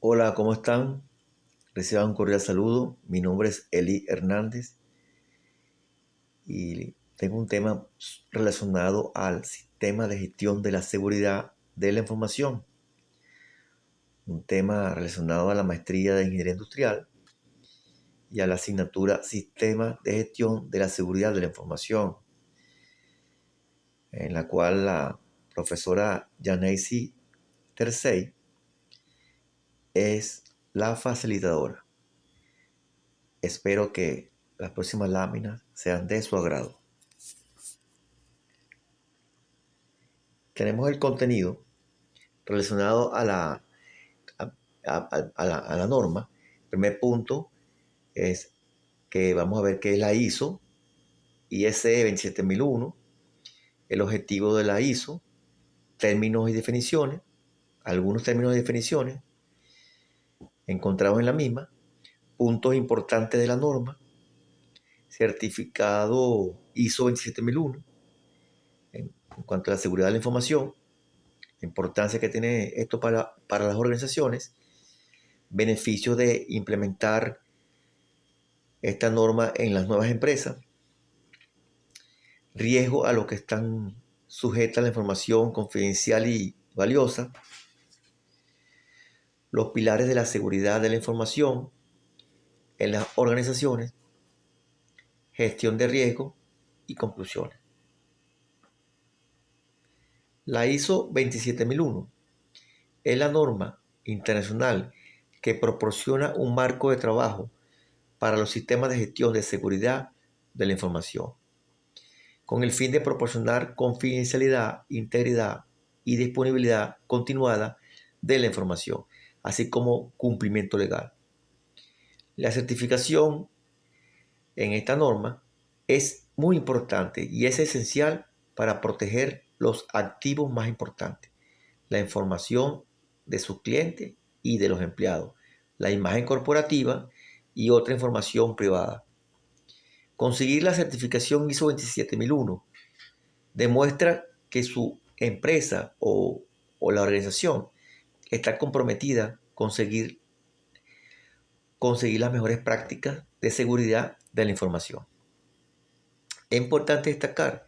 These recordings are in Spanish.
Hola, ¿cómo están? Reciban un cordial saludo. Mi nombre es Eli Hernández y tengo un tema relacionado al sistema de gestión de la seguridad de la información. Un tema relacionado a la maestría de Ingeniería Industrial y a la asignatura Sistema de Gestión de la Seguridad de la Información, en la cual la profesora Janaisi Tercey es la facilitadora. Espero que las próximas láminas sean de su agrado. Tenemos el contenido relacionado a la norma. El primer punto es que vamos a ver qué es la ISE 27001, el objetivo de la ISO, términos y definiciones, algunos términos y definiciones encontrados en la misma, puntos importantes de la norma, certificado ISO 27001 en cuanto a la seguridad de la información, la importancia que tiene esto para las organizaciones, beneficios de implementar esta norma en las nuevas empresas, riesgo a los que están sujetas a la información confidencial y valiosa, los pilares de la seguridad de la información en las organizaciones, gestión de riesgo y conclusiones. La ISO 27001 es la norma internacional que proporciona un marco de trabajo para los sistemas de gestión de seguridad de la información, con el fin de proporcionar confidencialidad, integridad y disponibilidad continuada de la información, así como cumplimiento legal. La certificación en esta norma es muy importante y es esencial para proteger los activos más importantes, la información de sus clientes y de los empleados, la imagen corporativa y otra información privada. Conseguir la certificación ISO 27001 demuestra que su empresa o la organización está comprometida a conseguir las mejores prácticas de seguridad de la información. Es importante destacar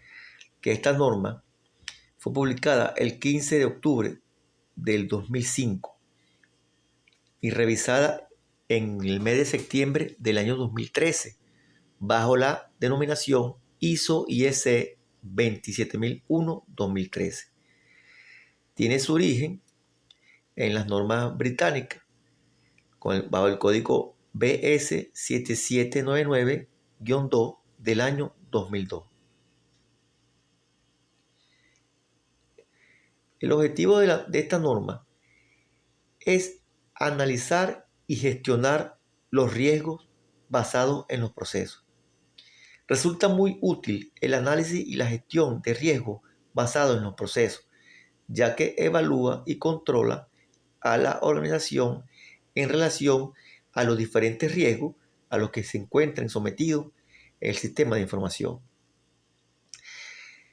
que esta norma fue publicada el 15 de octubre del 2005 y revisada en el mes de septiembre del año 2013 bajo la denominación ISO/IEC 27001-2013. Tiene su origen en las normas británicas bajo el código BS 7799-2 del año 2002. El objetivo de esta norma es analizar y gestionar los riesgos basados en los procesos. Resulta muy útil el análisis y la gestión de riesgos basados en los procesos, ya que evalúa y controla a la organización en relación a los diferentes riesgos a los que se encuentren sometidos el sistema de información.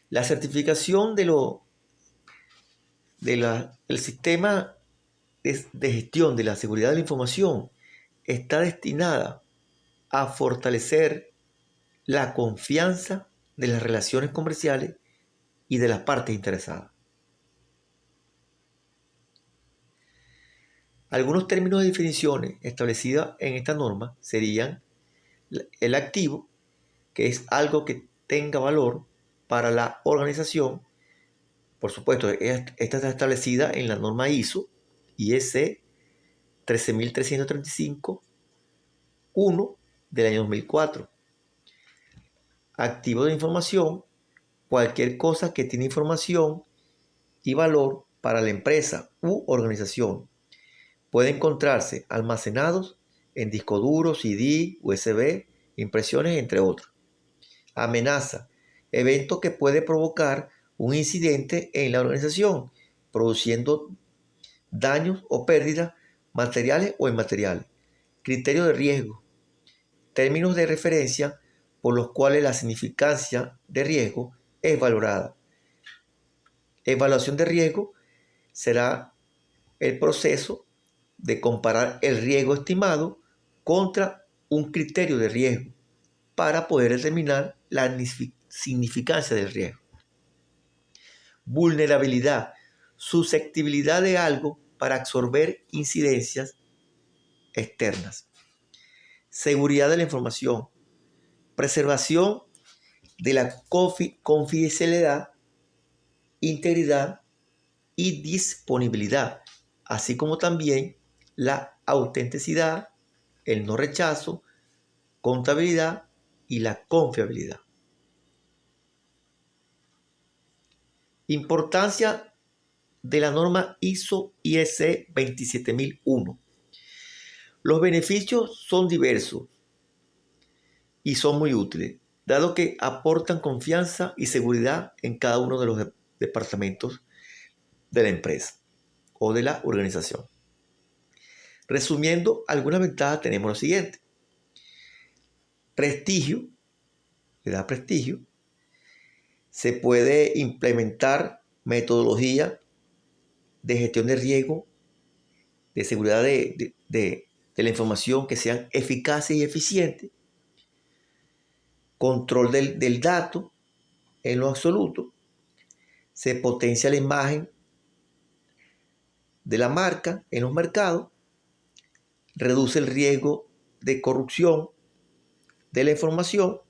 La certificación del sistema de gestión de la seguridad de la información está destinada a fortalecer la confianza de las relaciones comerciales y de las partes interesadas. Algunos términos de definiciones establecidas en esta norma serían el activo, que es algo que tenga valor para la organización. Por supuesto, esta está establecida en la norma ISE 13335-1 del año 2004. Activo de información, cualquier cosa que tiene información y valor para la empresa u organización. Puede encontrarse almacenados en disco duro, CD, USB, impresiones, entre otros. Amenaza, evento que puede provocar un incidente en la organización, produciendo daños o pérdidas materiales o inmateriales. Criterio de riesgo, términos de referencia por los cuales la significancia de riesgo es valorada. Evaluación de riesgo será el proceso de comparar el riesgo estimado contra un criterio de riesgo para poder determinar la significancia del riesgo. Vulnerabilidad, susceptibilidad de algo para absorber incidencias externas. Seguridad de la información, preservación de la confidencialidad, integridad y disponibilidad, así como también la autenticidad, el no rechazo, contabilidad y la confiabilidad. Importancia de la norma ISO/IEC 27001. Los beneficios son diversos y son muy útiles, dado que aportan confianza y seguridad en cada uno de los departamentos de la empresa o de la organización. Resumiendo, algunas ventajas tenemos lo siguiente. Prestigio, le da prestigio. Se puede implementar metodología de gestión de riesgo, de seguridad de la información que sean eficaces y eficientes. Control del dato en lo absoluto. Se potencia la imagen de la marca en los mercados. Reduce el riesgo de corrupción de la información.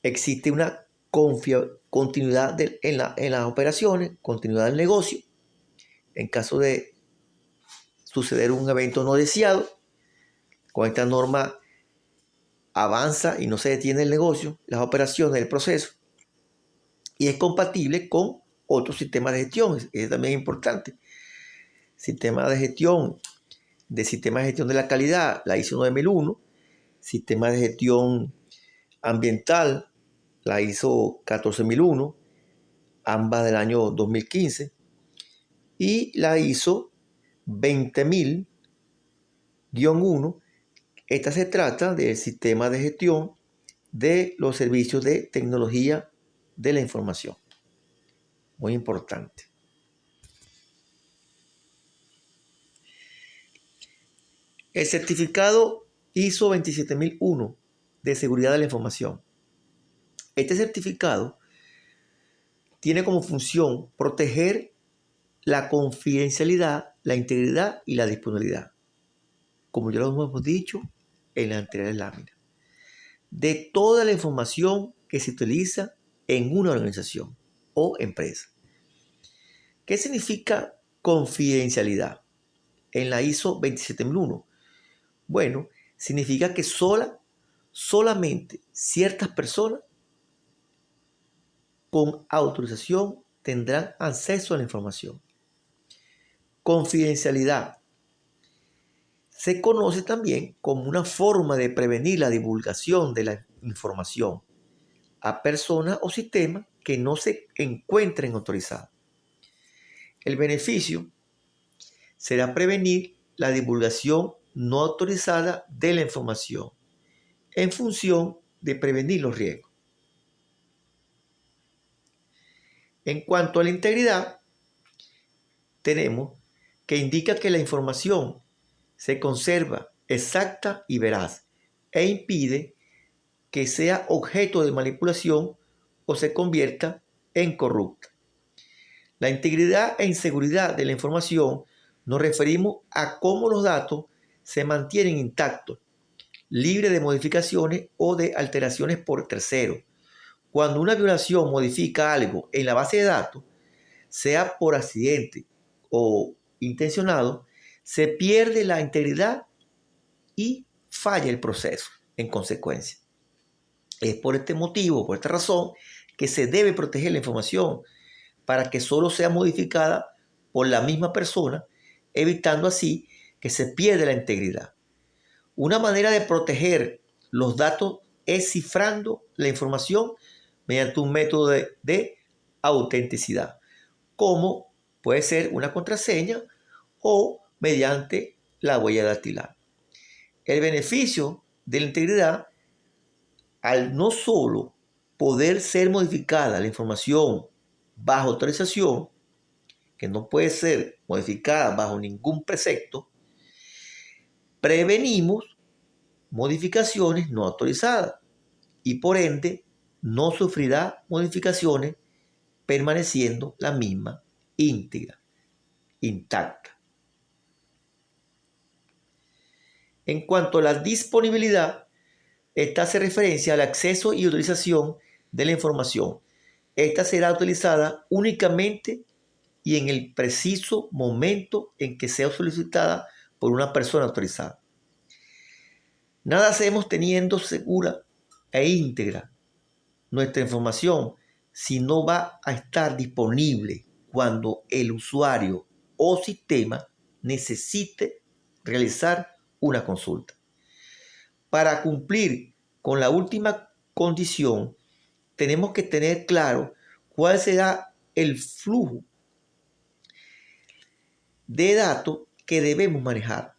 Existe una continuidad en las operaciones, continuidad del negocio. En caso de suceder un evento no deseado, con esta norma avanza y no se detiene el negocio, las operaciones, el proceso. Y es compatible con otros sistemas de gestión, es también importante. Sistema de gestión de la calidad, la ISO 9001, sistema de gestión ambiental, la ISO 14001, ambas del año 2015, y la ISO 20000-1. Esta se trata del sistema de gestión de los servicios de tecnología de la información. Muy importante. El certificado ISO 27001 de seguridad de la información. Este certificado tiene como función proteger la confidencialidad, la integridad y la disponibilidad, como ya lo hemos dicho en las anteriores láminas, de toda la información que se utiliza en una organización o empresa. ¿Qué significa confidencialidad en la ISO 27001? Bueno, significa que solamente ciertas personas con autorización tendrán acceso a la información. Confidencialidad se conoce también como una forma de prevenir la divulgación de la información a personas o sistemas que no se encuentren autorizados. El beneficio será prevenir la divulgación no autorizada de la información en función de prevenir los riesgos. En cuanto a la integridad, tenemos que indica que la información se conserva exacta y veraz e impide que sea objeto de manipulación o se convierta en corrupta. La integridad e inseguridad de la información nos referimos a cómo los datos se mantienen intactos, libres de modificaciones o de alteraciones por terceros. Cuando una violación modifica algo en la base de datos, sea por accidente o intencionado, se pierde la integridad y falla el proceso en consecuencia. Es por este motivo, por esta razón, que se debe proteger la información para que solo sea modificada por la misma persona, evitando así que se pierda la integridad. Una manera de proteger los datos es cifrando la información mediante un método de autenticidad, como puede ser una contraseña o mediante la huella dactilar. El beneficio de la integridad, al no solo poder ser modificada la información bajo autorización, que no puede ser modificada bajo ningún precepto, prevenimos modificaciones no autorizadas y por ende no sufrirá modificaciones permaneciendo la misma íntegra, intacta. En cuanto a la disponibilidad, esta hace referencia al acceso y utilización de la información. Esta será utilizada únicamente y en el preciso momento en que sea solicitada por una persona autorizada. Nada hacemos teniendo segura e íntegra nuestra información si no va a estar disponible cuando el usuario o sistema necesite realizar una consulta. Para cumplir con la última condición, tenemos que tener claro cuál será el flujo de datos que debemos manejar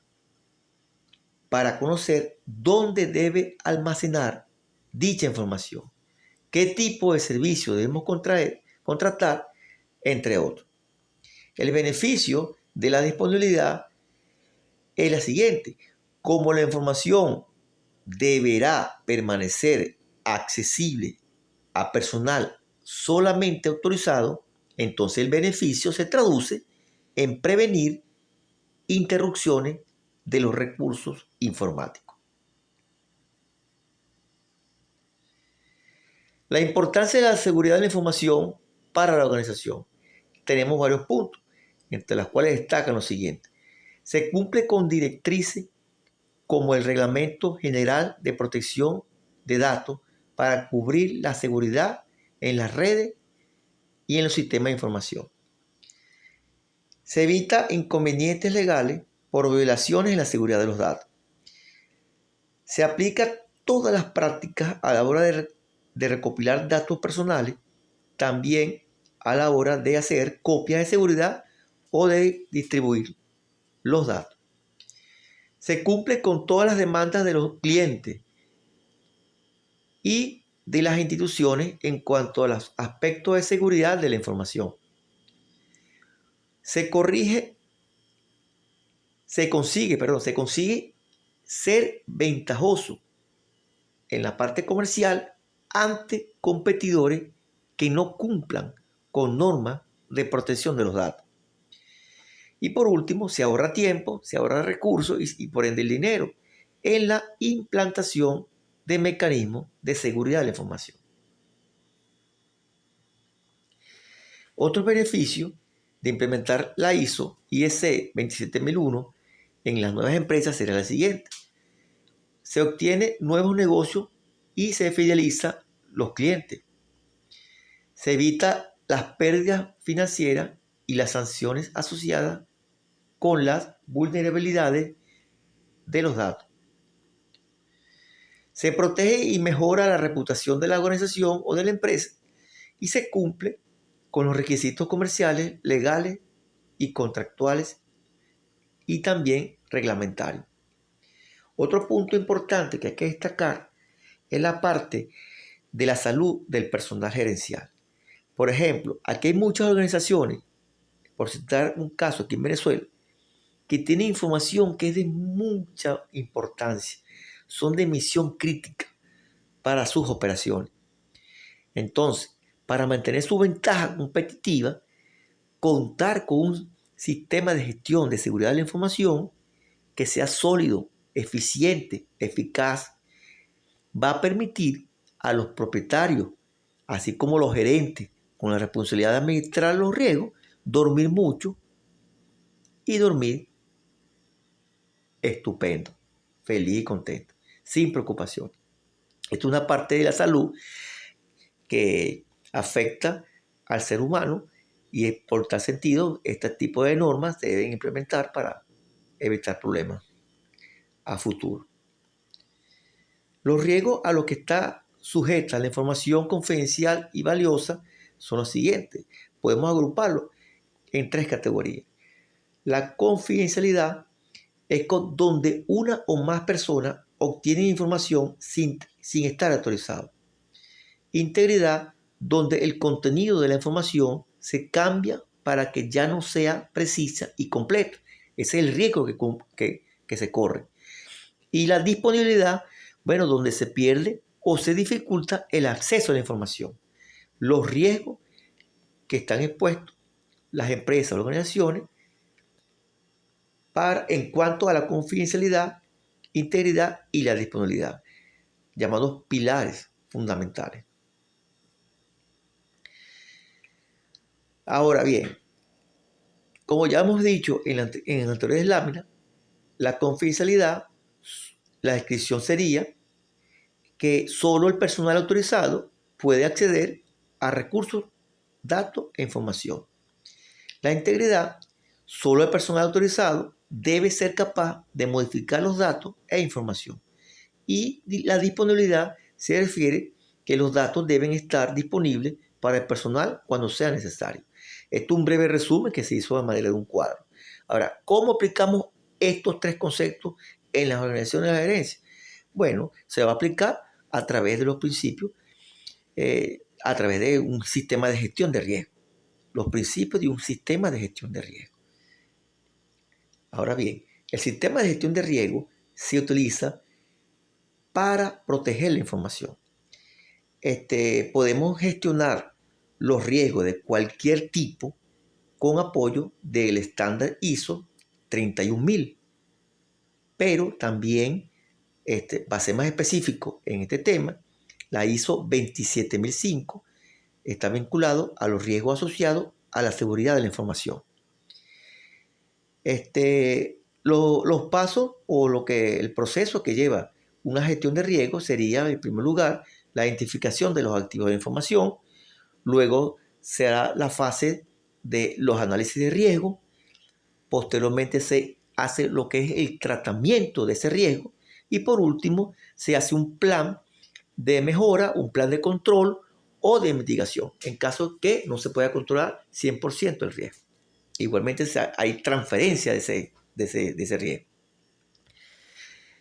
para conocer dónde debe almacenar dicha información, qué tipo de servicio debemos contratar, entre otros. El beneficio de la disponibilidad es la siguiente: como la información deberá permanecer accesible a personal solamente autorizado, entonces el beneficio se traduce en prevenir interrupciones de los recursos informáticos. La importancia de la seguridad de la información para la organización. Tenemos varios puntos, entre los cuales destacan los siguientes. Se cumple con directrices como el Reglamento General de Protección de Datos para cubrir la seguridad en las redes y en los sistemas de información. Se evita inconvenientes legales por violaciones en la seguridad de los datos. Se aplica todas las prácticas a la hora de recopilar datos personales, también a la hora de hacer copias de seguridad o de distribuir los datos. Se cumple con todas las demandas de los clientes y de las instituciones en cuanto a los aspectos de seguridad de la información. Se consigue ser ventajoso en la parte comercial ante competidores que no cumplan con normas de protección de los datos. Y por último, se ahorra tiempo, se ahorra recursos y por ende el dinero en la implantación de mecanismos de seguridad de la información. Otro beneficio de implementar la ISO IEC 27001 en las nuevas empresas será la siguiente: se obtiene nuevos negocios y se fideliza los clientes. Se evita las pérdidas financieras y las sanciones asociadas con las vulnerabilidades de los datos. Se protege y mejora la reputación de la organización o de la empresa y se cumple con los requisitos comerciales, legales y contractuales y también reglamentarios. Otro punto importante que hay que destacar es la parte de la salud del personal gerencial. Por ejemplo, aquí hay muchas organizaciones, por citar un caso aquí en Venezuela, que tienen información que es de mucha importancia, son de misión crítica para sus operaciones. Entonces, para mantener su ventaja competitiva, contar con un sistema de gestión de seguridad de la información que sea sólido, eficiente, eficaz, va a permitir a los propietarios, así como los gerentes, con la responsabilidad de administrar los riesgos, dormir mucho y dormir estupendo, feliz y contento, sin preocupación. Esto es una parte de la salud que afecta al ser humano y por tal sentido este tipo de normas se deben implementar para evitar problemas a futuro. Los riesgos a los que está sujeta la información confidencial y valiosa son los siguientes. Podemos agruparlos en tres categorías. La confidencialidad es donde una o más personas obtienen información sin estar autorizados. Integridad, donde el contenido de la información se cambia para que ya no sea precisa y completa. Ese es el riesgo que se corre. Y la disponibilidad, bueno, donde se pierde o se dificulta el acceso a la información. Los riesgos que están expuestos las empresas o organizaciones en cuanto a la confidencialidad, integridad y la disponibilidad, llamados pilares fundamentales. Ahora bien, como ya hemos dicho en anteriores láminas, la confidencialidad, la descripción sería que solo el personal autorizado puede acceder a recursos, datos e información. La integridad, solo el personal autorizado debe ser capaz de modificar los datos e información. Y la disponibilidad se refiere que los datos deben estar disponibles para el personal cuando sea necesario. Esto es un breve resumen que se hizo de manera de un cuadro. Ahora, ¿cómo aplicamos estos tres conceptos en las organizaciones de la gerencia? Bueno, se va a aplicar a través de los principios, a través de un sistema de gestión de riesgo. Los principios de un sistema de gestión de riesgo. Ahora bien, el sistema de gestión de riesgo se utiliza para proteger la información. Podemos gestionar los riesgos de cualquier tipo con apoyo del estándar ISO 31000. Pero también, para ser más específico en este tema, la ISO 27005 está vinculado a los riesgos asociados a la seguridad de la información. Los pasos o el proceso que lleva una gestión de riesgo sería, en primer lugar, la identificación de los activos de información. Luego será la fase de los análisis de riesgo. Posteriormente se hace lo que es el tratamiento de ese riesgo. Y por último, se hace un plan de mejora, un plan de control o de mitigación, en caso que no se pueda controlar 100% el riesgo. Igualmente hay transferencia de ese riesgo.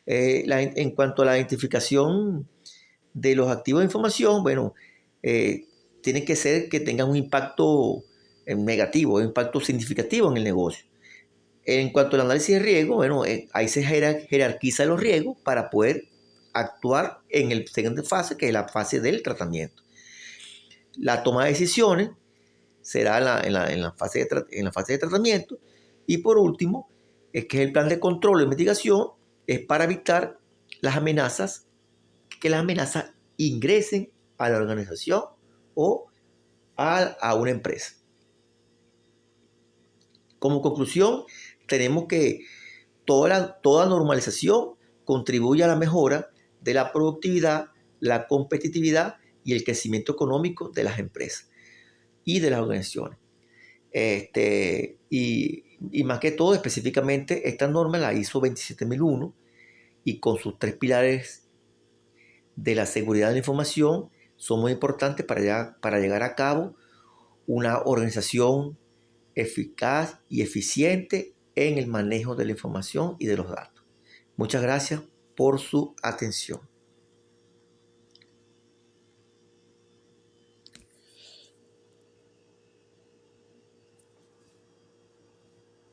En cuanto a la identificación de los activos de información, bueno, tiene que ser que tengan un impacto negativo, un impacto significativo en el negocio. En cuanto al análisis de riesgo, bueno, ahí se jerarquiza los riesgos para poder actuar en la siguiente fase, que es la fase del tratamiento. La toma de decisiones será en la fase de tratamiento. Y por último, es que el plan de control y mitigación es para evitar las amenazas, que las amenazas ingresen a la organización o a una empresa. Como conclusión, tenemos que toda normalización contribuye a la mejora de la productividad, la competitividad y el crecimiento económico de las empresas y de las organizaciones. Y más que todo, específicamente, esta norma, la ISO 27001, y con sus tres pilares de la seguridad de la información, son muy importantes para llegar a cabo una organización eficaz y eficiente en el manejo de la información y de los datos. Muchas gracias por su atención.